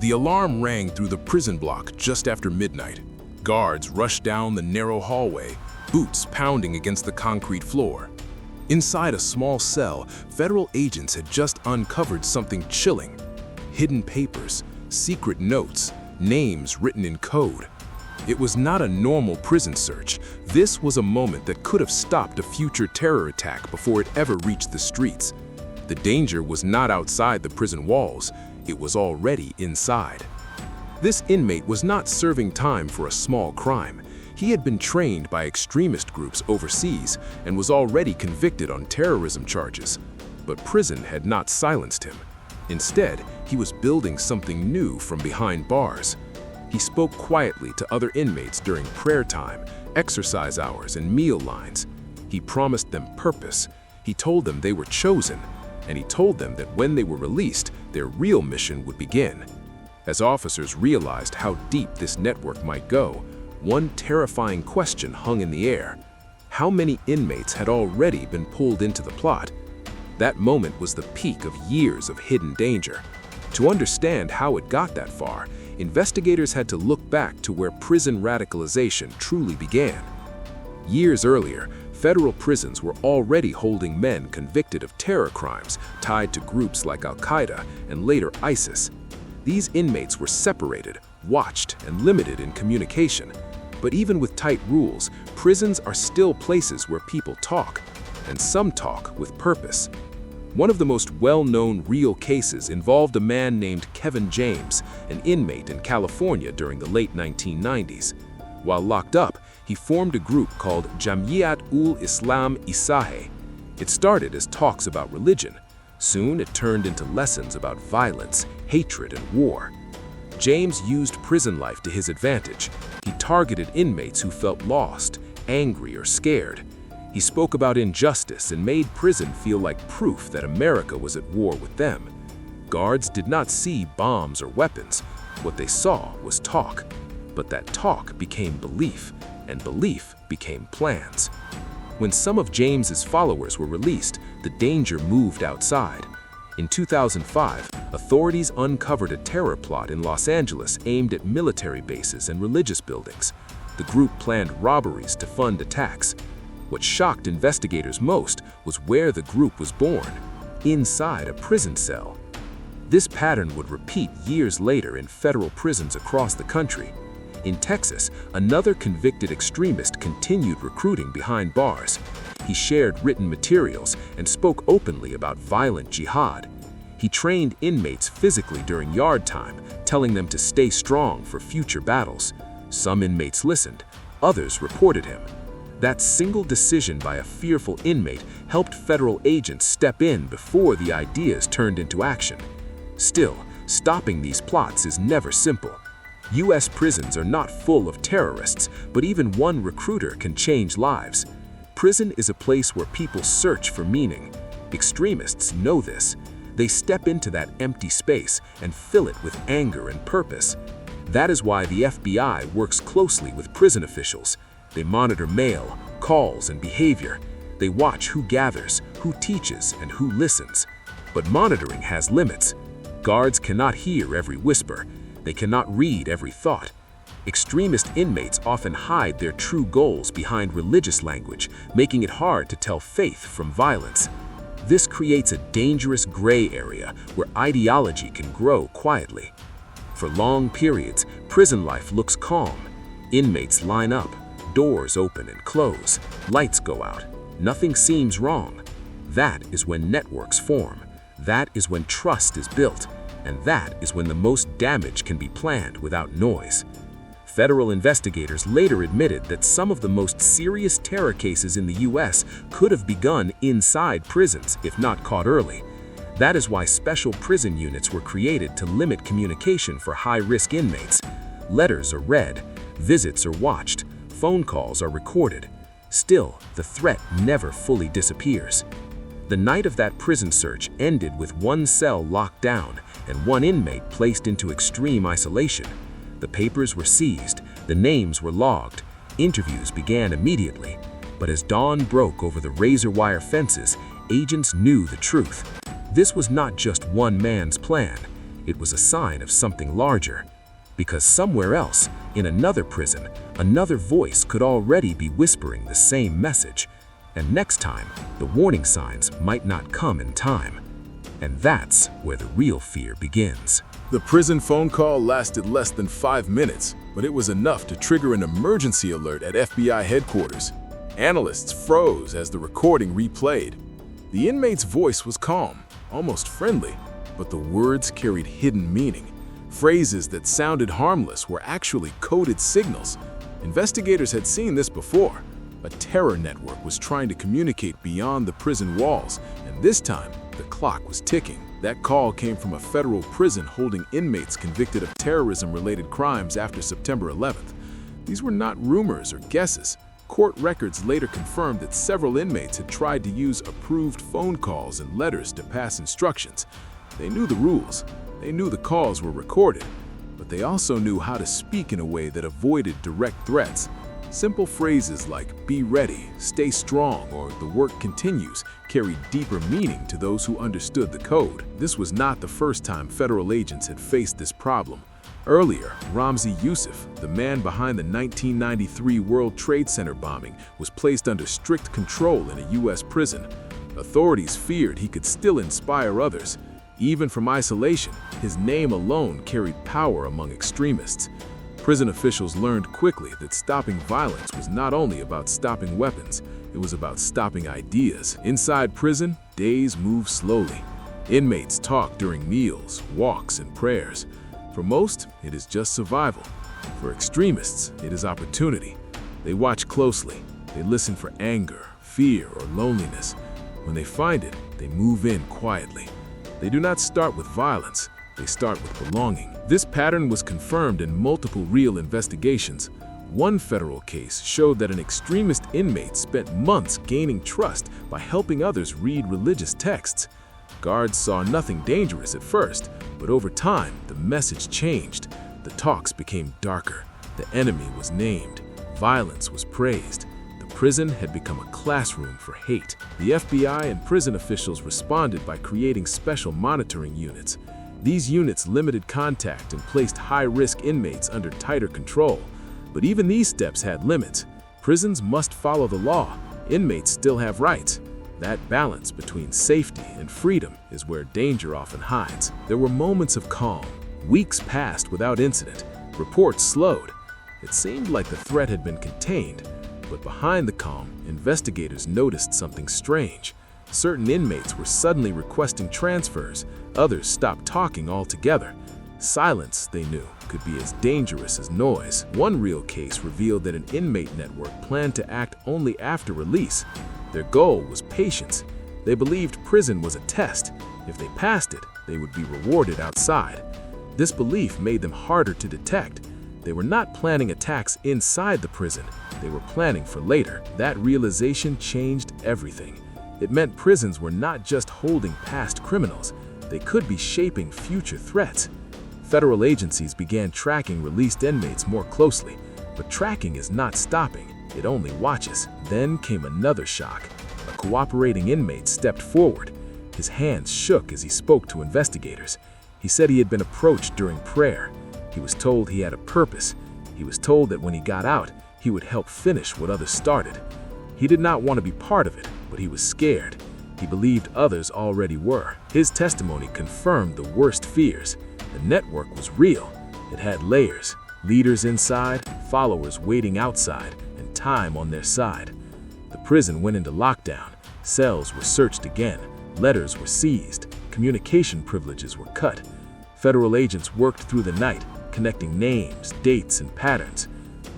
The alarm rang through the prison block just after midnight. Guards rushed down the narrow hallway, boots pounding against the concrete floor. Inside a small cell, federal agents had just uncovered something chilling. Hidden papers, secret notes, names written in code. It was not a normal prison search. This was a moment that could have stopped a future terror attack before it ever reached the streets. The danger was not outside the prison walls, it was already inside. This inmate was not serving time for a small crime. He had been trained by extremist groups overseas and was already convicted on terrorism charges. But prison had not silenced him. Instead, he was building something new from behind bars. He spoke quietly to other inmates during prayer time, exercise hours, and meal lines. He promised them purpose. He told them they were chosen, and he told them that when they were released, their real mission would begin. As officers realized how deep this network might go, one terrifying question hung in the air. How many inmates had already been pulled into the plot? That moment was the peak of years of hidden danger. To understand how it got that far, investigators had to look back to where prison radicalization truly began. Years earlier, federal prisons were already holding men convicted of terror crimes tied to groups like Al-Qaeda and later ISIS. These inmates were separated, watched, and limited in communication. But even with tight rules, prisons are still places where people talk, and some talk with purpose. One of the most well-known real cases involved a man named Kevin James, an inmate in California during the late 1990s. While locked up, he formed a group called Jamiat-ul-Islam Isahe. It started as talks about religion. Soon it turned into lessons about violence, hatred, and war. James used prison life to his advantage. He targeted inmates who felt lost, angry, or scared. He spoke about injustice and made prison feel like proof that America was at war with them. Guards did not see bombs or weapons. What they saw was talk. But that talk became belief, and belief became plans. When some of James's followers were released, the danger moved outside. In 2005, authorities uncovered a terror plot in Los Angeles aimed at military bases and religious buildings. The group planned robberies to fund attacks. What shocked investigators most was where the group was born, inside a prison cell. This pattern would repeat years later in federal prisons across the country. In Texas, another convicted extremist continued recruiting behind bars. He shared written materials and spoke openly about violent jihad. He trained inmates physically during yard time, telling them to stay strong for future battles. Some inmates listened, others reported him. That single decision by a fearful inmate helped federal agents step in before the ideas turned into action. Still, stopping these plots is never simple. U.S. prisons are not full of terrorists, but even one recruiter can change lives. Prison is a place where people search for meaning. Extremists know this. They step into that empty space and fill it with anger and purpose. That is why the FBI works closely with prison officials. They monitor mail, calls, and behavior. They watch who gathers, who teaches, and who listens. But monitoring has limits. Guards cannot hear every whisper. They cannot read every thought. Extremist inmates often hide their true goals behind religious language, making it hard to tell faith from violence. This creates a dangerous gray area where ideology can grow quietly. For long periods, prison life looks calm. Inmates line up. Doors open and close, lights go out, nothing seems wrong. That is when networks form. That is when trust is built. And that is when the most damage can be planned without noise. Federal investigators later admitted that some of the most serious terror cases in the U.S. could have begun inside prisons if not caught early. That is why special prison units were created to limit communication for high-risk inmates. Letters are read, visits are watched, phone calls are recorded. Still, the threat never fully disappears. The night of that prison search ended with one cell locked down and one inmate placed into extreme isolation. The papers were seized, the names were logged, interviews began immediately. But as dawn broke over the razor wire fences, agents knew the truth. This was not just one man's plan. it was a sign of something larger. Because somewhere else, in another prison, another voice could already be whispering the same message. And next time, the warning signs might not come in time. And that's where the real fear begins. The prison phone call lasted less than 5 minutes, but it was enough to trigger an emergency alert at FBI headquarters. Analysts froze as the recording replayed. The inmate's voice was calm, almost friendly, but the words carried hidden meaning. Phrases that sounded harmless were actually coded signals. Investigators had seen this before. A terror network was trying to communicate beyond the prison walls, and this time, the clock was ticking. That call came from a federal prison holding inmates convicted of terrorism-related crimes after September 11th. These were not rumors or guesses. Court records later confirmed that several inmates had tried to use approved phone calls and letters to pass instructions. They knew the rules. They knew the calls were recorded, but they also knew how to speak in a way that avoided direct threats. Simple phrases like "be ready," "stay strong," or "the work continues" carried deeper meaning to those who understood the code. This was not the first time federal agents had faced this problem. Earlier, Ramzi Youssef, the man behind the 1993 World Trade Center bombing, was placed under strict control in a U.S. prison. Authorities feared he could still inspire others. Even from isolation, his name alone carried power among extremists. Prison officials learned quickly that stopping violence was not only about stopping weapons, it was about stopping ideas. Inside prison, days move slowly. Inmates talk during meals, walks, and prayers. For most, it is just survival. For extremists, it is opportunity. They watch closely. They listen for anger, fear, or loneliness. When they find it, they move in quietly. They do not start with violence. They start with belonging. This pattern was confirmed in multiple real investigations. One federal case showed that an extremist inmate spent months gaining trust by helping others read religious texts. Guards saw nothing dangerous at first, but over time, the message changed. The talks became darker. The enemy was named. Violence was praised. The prison had become a classroom for hate. The FBI and prison officials responded by creating special monitoring units. These units limited contact and placed high-risk inmates under tighter control. But even these steps had limits. Prisons must follow the law. Inmates still have rights. That balance between safety and freedom is where danger often hides. There were moments of calm. Weeks passed without incident. Reports slowed. It seemed like the threat had been contained. But behind the calm, investigators noticed something strange. Certain inmates were suddenly requesting transfers. Others stopped talking altogether. Silence, they knew, could be as dangerous as noise. One real case revealed that an inmate network planned to act only after release. Their goal was patience. They believed prison was a test. If they passed it, they would be rewarded outside. This belief made them harder to detect. They were not planning attacks inside the prison. They were planning for later. That realization changed everything. It meant prisons were not just holding past criminals. They could be shaping future threats. Federal agencies began tracking released inmates more closely. But tracking is not stopping. It only watches. Then came another shock. A cooperating inmate stepped forward. His hands shook as he spoke to investigators. He said he had been approached during prayer. He was told he had a purpose. He was told that when he got out, he would help finish what others started. He did not want to be part of it, but he was scared. He believed others already were. His testimony confirmed the worst fears. The network was real. It had layers. Leaders inside, followers waiting outside, and time on their side. The prison went into lockdown. Cells were searched again. Letters were seized. Communication privileges were cut. Federal agents worked through the night, connecting names, dates, and patterns.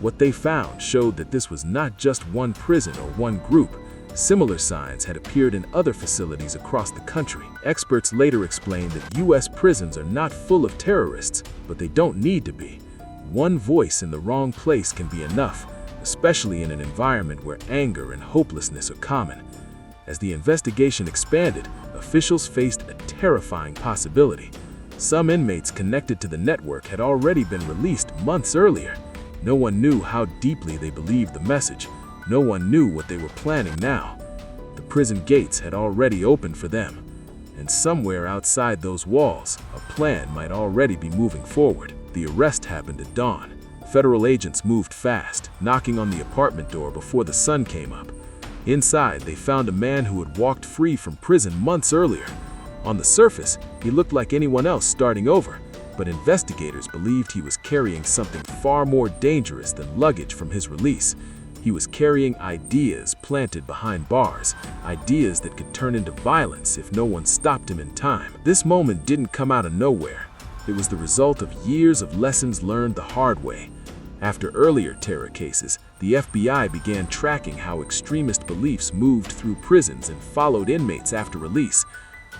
What they found showed that this was not just one prison or one group. Similar signs had appeared in other facilities across the country. Experts later explained that U.S. prisons are not full of terrorists, but they don't need to be. One voice in the wrong place can be enough, especially in an environment where anger and hopelessness are common. As the investigation expanded, officials faced a terrifying possibility. Some inmates connected to the network had already been released months earlier. No one knew how deeply they believed the message. No one knew what they were planning now. The prison gates had already opened for them. And somewhere outside those walls, a plan might already be moving forward. The arrest happened at dawn. Federal agents moved fast, knocking on the apartment door before the sun came up. Inside, they found a man who had walked free from prison months earlier. On the surface, he looked like anyone else starting over, but investigators believed he was carrying something far more dangerous than luggage from his release. He was carrying ideas planted behind bars, ideas that could turn into violence if no one stopped him in time. This moment didn't come out of nowhere. It was the result of years of lessons learned the hard way. After earlier terror cases, the FBI began tracking how extremist beliefs moved through prisons and followed inmates after release.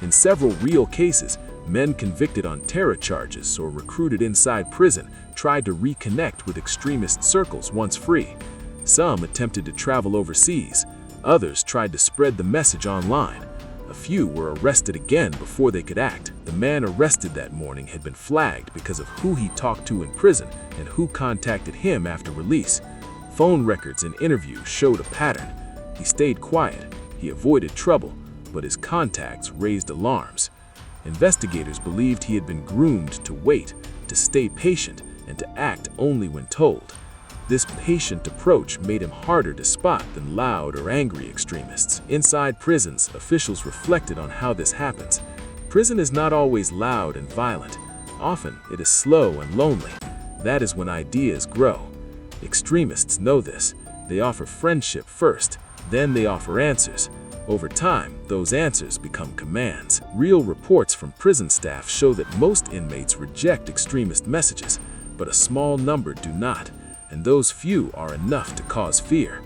In several real cases, men convicted on terror charges or recruited inside prison tried to reconnect with extremist circles once free. Some attempted to travel overseas. Others tried to spread the message online. A few were arrested again before they could act. The man arrested that morning had been flagged because of who he talked to in prison and who contacted him after release. Phone records and interviews showed a pattern. He stayed quiet, he avoided trouble, but his contacts raised alarms. Investigators believed he had been groomed to wait, to stay patient, and to act only when told. This patient approach made him harder to spot than loud or angry extremists. Inside prisons, officials reflected on how this happens. Prison is not always loud and violent. Often, it is slow and lonely. That is when ideas grow. Extremists know this. They offer friendship first, then they offer answers. Over time, those answers become commands. Real reports from prison staff show that most inmates reject extremist messages, but a small number do not, and those few are enough to cause fear.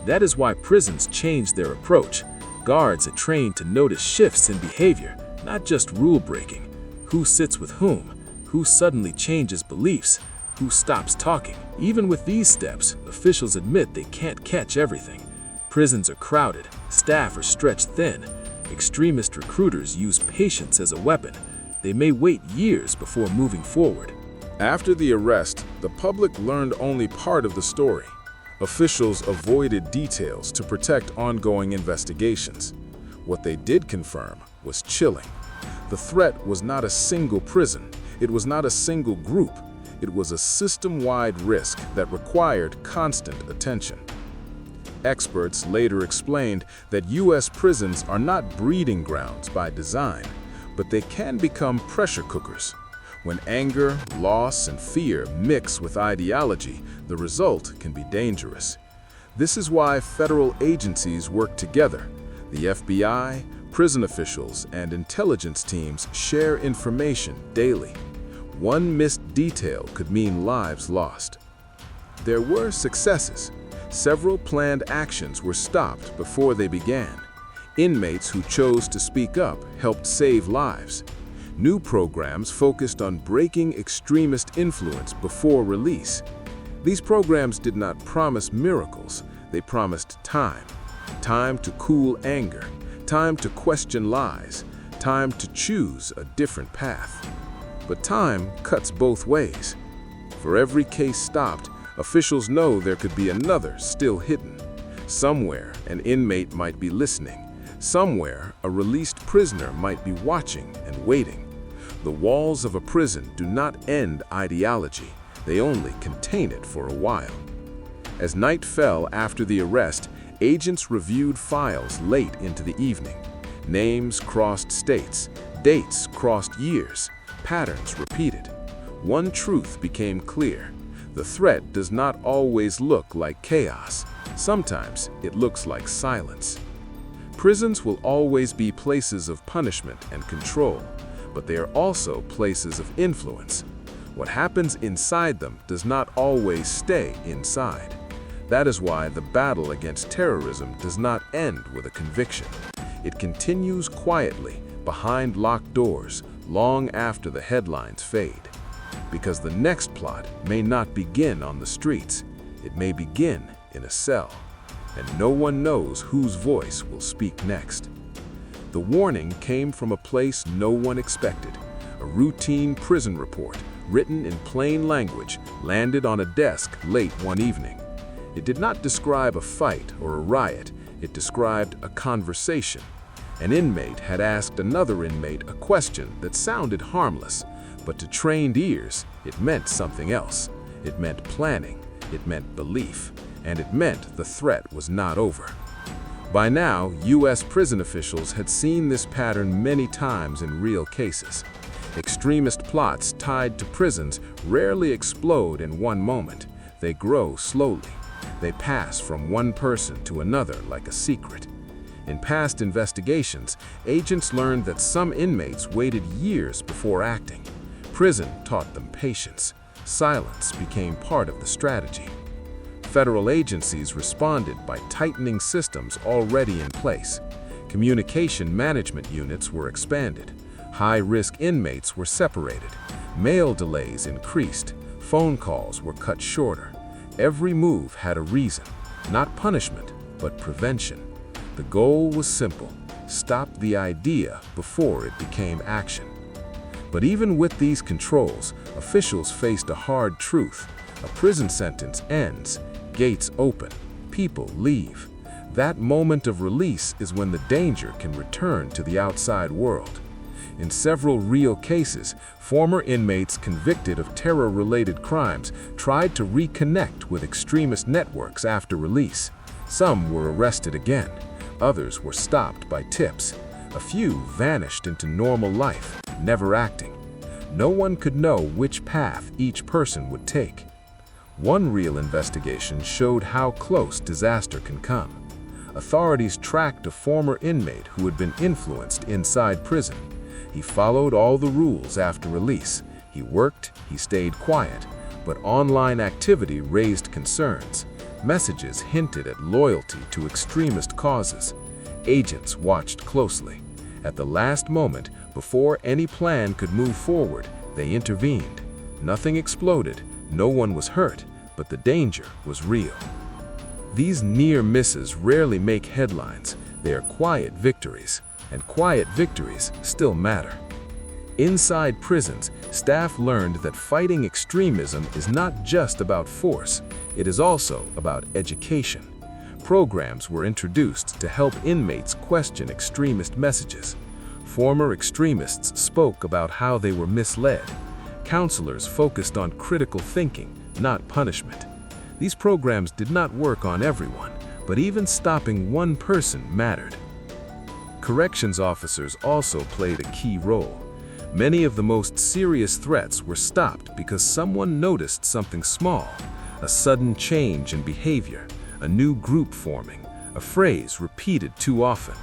That is why prisons change their approach. Guards are trained to notice shifts in behavior, not just rule breaking. Who sits with whom? Who suddenly changes beliefs? Who stops talking? Even with these steps, officials admit they can't catch everything. Prisons are crowded, staff are stretched thin. Extremist recruiters use patience as a weapon. They may wait years before moving forward. After the arrest, the public learned only part of the story. Officials avoided details to protect ongoing investigations. What they did confirm was chilling. The threat was not a single prison. It was not a single group. It was a system-wide risk that required constant attention. Experts later explained that U.S. prisons are not breeding grounds by design, but they can become pressure cookers. When anger, loss, and fear mix with ideology, the result can be dangerous. This is why federal agencies work together. The FBI, prison officials, and intelligence teams share information daily. One missed detail could mean lives lost. There were successes. Several planned actions were stopped before they began. Inmates who chose to speak up helped save lives. New programs focused on breaking extremist influence before release. These programs did not promise miracles, they promised time. Time to cool anger, time to question lies, time to choose a different path. But time cuts both ways. For every case stopped, officials know there could be another still hidden. Somewhere, an inmate might be listening. Somewhere, a released prisoner might be watching and waiting. The walls of a prison do not end ideology. They only contain it for a while. As night fell after the arrest, agents reviewed files late into the evening. Names crossed states, dates crossed years, patterns repeated. One truth became clear. The threat does not always look like chaos. Sometimes it looks like silence. Prisons will always be places of punishment and control, but they are also places of influence. What happens inside them does not always stay inside. That is why the battle against terrorism does not end with a conviction. It continues quietly, behind locked doors, long after the headlines fade. Because the next plot may not begin on the streets, it may begin in a cell, and no one knows whose voice will speak next. The warning came from a place no one expected. A routine prison report, written in plain language, landed on a desk late one evening. It did not describe a fight or a riot, it described a conversation. An inmate had asked another inmate a question that sounded harmless, but to trained ears, it meant something else. It meant planning, it meant belief, and it meant the threat was not over. By now, U.S. prison officials had seen this pattern many times in real cases. Extremist plots tied to prisons rarely explode in one moment. They grow slowly. They pass from one person to another like a secret. In past investigations, agents learned that some inmates waited years before acting. Prison taught them patience. Silence became part of the strategy. Federal agencies responded by tightening systems already in place. Communication management units were expanded. High-risk inmates were separated. Mail delays increased. Phone calls were cut shorter. Every move had a reason, not punishment, but prevention. The goal was simple: stop the idea before it became action. But even with these controls, officials faced a hard truth. A prison sentence ends, gates open, people leave. That moment of release is when the danger can return to the outside world. In several real cases, former inmates convicted of terror-related crimes tried to reconnect with extremist networks after release. Some were arrested again. Others were stopped by tips. A few vanished into normal life, never acting. No one could know which path each person would take. One real investigation showed how close disaster can come. Authorities tracked a former inmate who had been influenced inside prison. He followed all the rules after release. He worked, he stayed quiet, but online activity raised concerns. Messages hinted at loyalty to extremist causes. Agents watched closely. At the last moment, before any plan could move forward, they intervened. Nothing exploded, no one was hurt, but the danger was real. These near misses rarely make headlines. They are quiet victories. And quiet victories still matter. Inside prisons, staff learned that fighting extremism is not just about force, it is also about education. Programs were introduced to help inmates question extremist messages. Former extremists spoke about how they were misled. Counselors focused on critical thinking, not punishment. These programs did not work on everyone, but even stopping one person mattered. Corrections officers also played a key role. Many of the most serious threats were stopped because someone noticed something small, a sudden change in behavior, a new group forming, a phrase repeated too often.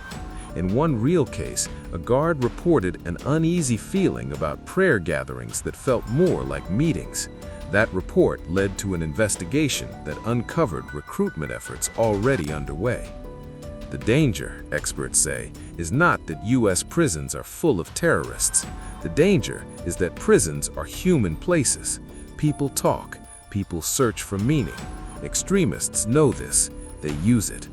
In one real case, a guard reported an uneasy feeling about prayer gatherings that felt more like meetings. That report led to an investigation that uncovered recruitment efforts already underway. The danger, experts say, is not that U.S. prisons are full of terrorists. The danger is that prisons are human places. People talk, people search for meaning. Extremists know this, they use it.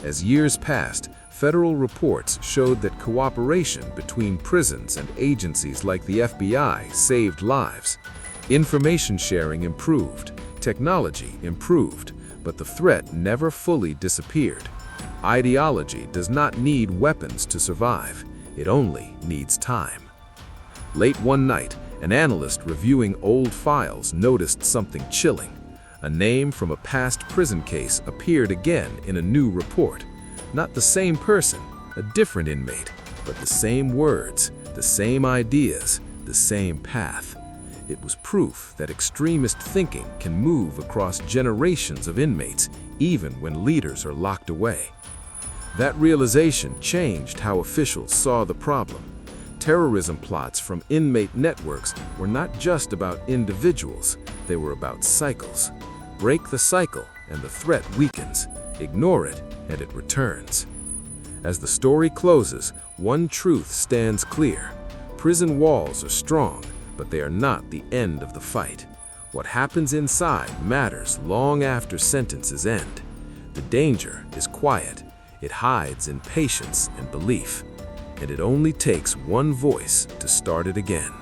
As years passed, federal reports showed that cooperation between prisons and agencies like the FBI saved lives. Information sharing improved, technology improved, but the threat never fully disappeared. Ideology does not need weapons to survive, it only needs time. Late one night, an analyst reviewing old files noticed something chilling. A name from a past prison case appeared again in a new report. Not the same person, a different inmate, but the same words, the same ideas, the same path. It was proof that extremist thinking can move across generations of inmates, even when leaders are locked away. That realization changed how officials saw the problem. Terrorism plots from inmate networks were not just about individuals, they were about cycles. Break the cycle and the threat weakens. Ignore it and it returns. As the story closes, one truth stands clear. Prison walls are strong, but they are not the end of the fight. What happens inside matters long after sentences end. The danger is quiet. It hides in patience and belief, and it only takes one voice to start it again.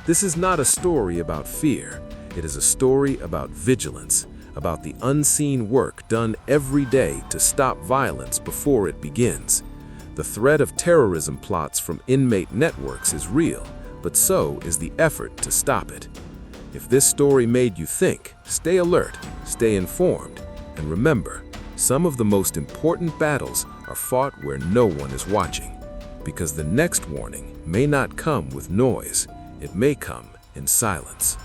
This is not a story about fear. It is a story about vigilance, about the unseen work done every day to stop violence before it begins. The threat of terrorism plots from inmate networks is real, but so is the effort to stop it. If this story made you think, stay alert, stay informed, and remember, some of the most important battles are fought where no one is watching. Because the next warning may not come with noise, it may come in silence.